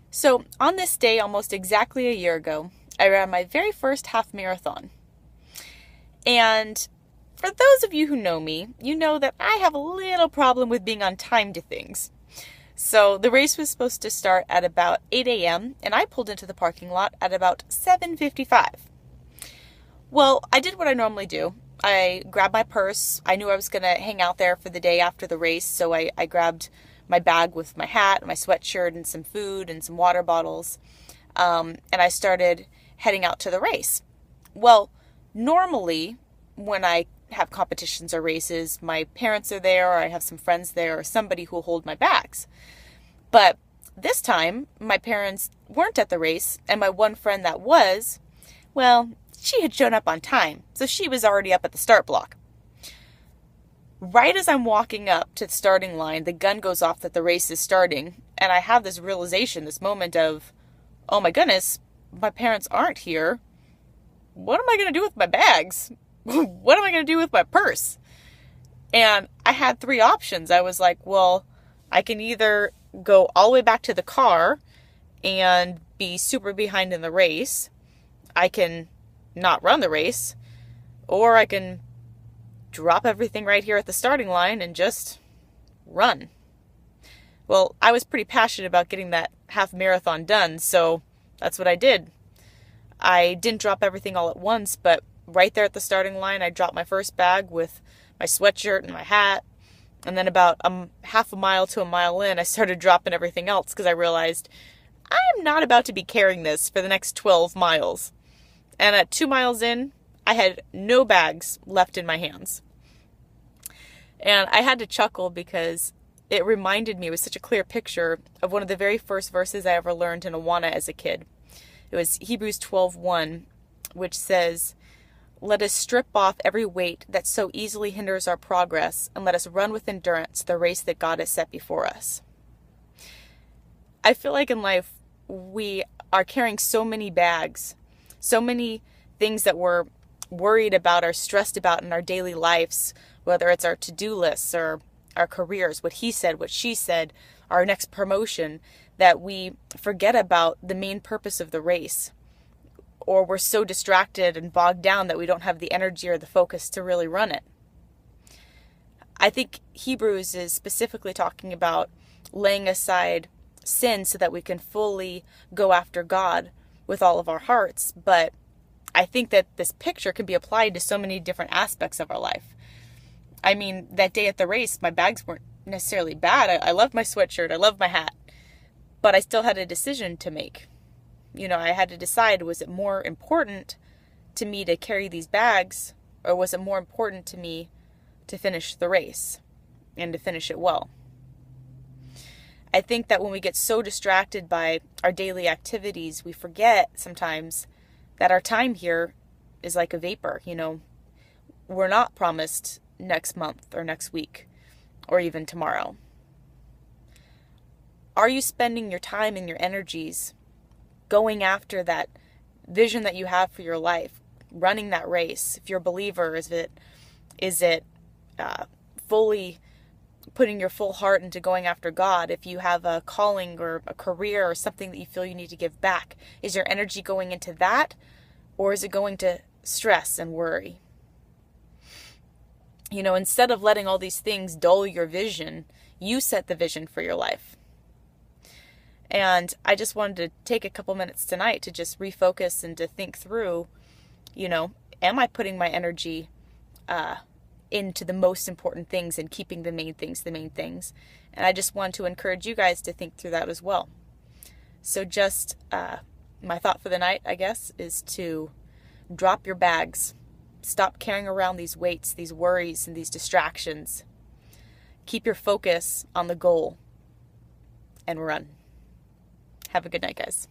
So, on this day, almost exactly a year ago, I ran my very first half marathon. And for those of you who know me, you know that I have a little problem with being on time to things. So, the race was supposed to start at about 8 a.m., and I pulled into the parking lot at about 7:55. Well, I did what I normally do. I grabbed my purse. I knew I was going to hang out there for the day after the race, so I grabbed my bag with my hat, my sweatshirt, and some food and some water bottles. And I started heading out to the race. Well, normally when I have competitions or races, my parents are there, or I have some friends there, or somebody who will hold my bags. But this time, my parents weren't at the race, and my one friend that was, well, she had shown up on time, so she was already up at the start block. Right as I'm walking up to the starting line, the gun goes off that the race is starting, and I have this realization, this moment of, oh my goodness, my parents aren't here. What am I going to do with my bags? What am I going to do with my purse? And I had three options. I was like, well, I can either go all the way back to the car and be super behind in the race. I can not run the race, or I can drop everything right here at the starting line and just run. Well, I was pretty passionate about getting that half marathon done, so that's what I did. I didn't drop everything all at once, but right there at the starting line, I dropped my first bag with my sweatshirt and my hat. And then about half a mile to a mile in, I started dropping everything else because I realized I'm not about to be carrying this for the next 12 miles. And at 2 miles in, I had no bags left in my hands. And I had to chuckle because it reminded me, it was such a clear picture of one of the very first verses I ever learned in Awana as a kid. It was Hebrews 12:1, which says, "Let us strip off every weight that so easily hinders our progress, and let us run with endurance the race that God has set before us." I feel like in life, we are carrying so many bags, so many things that we're worried about or stressed about in our daily lives, whether it's our to-do lists or our careers, what he said, what she said, our next promotion, that we forget about the main purpose of the race. Or we're so distracted and bogged down that we don't have the energy or the focus to really run it. I think Hebrews is specifically talking about laying aside sin so that we can fully go after God with all of our hearts. But I think that this picture can be applied to so many different aspects of our life. I mean, that day at the race, my bags weren't necessarily bad. I loved my sweatshirt. I loved my hat. But I still had a decision to make. I had to decide, was it more important to me to carry these bags, or was it more important to me to finish the race and to finish it well? I think that when we get so distracted by our daily activities, we forget sometimes that our time here is like a vapor. We're not promised next month or next week or even tomorrow. Are you spending your time and your energies going after that vision that you have for your life, running that race? If you're a believer, is it fully putting your full heart into going after God? If you have a calling or a career or something that you feel you need to give back, is your energy going into that, or is it going to stress and worry? Instead of letting all these things dull your vision, you set the vision for your life. And I just wanted to take a couple minutes tonight to just refocus and to think through, am I putting my energy into the most important things and keeping the main things the main things? And I just want to encourage you guys to think through that as well. So just my thought for the night, I guess, is to drop your bags. Stop carrying around these weights, these worries, and these distractions. Keep your focus on the goal and run. Have a good night, guys.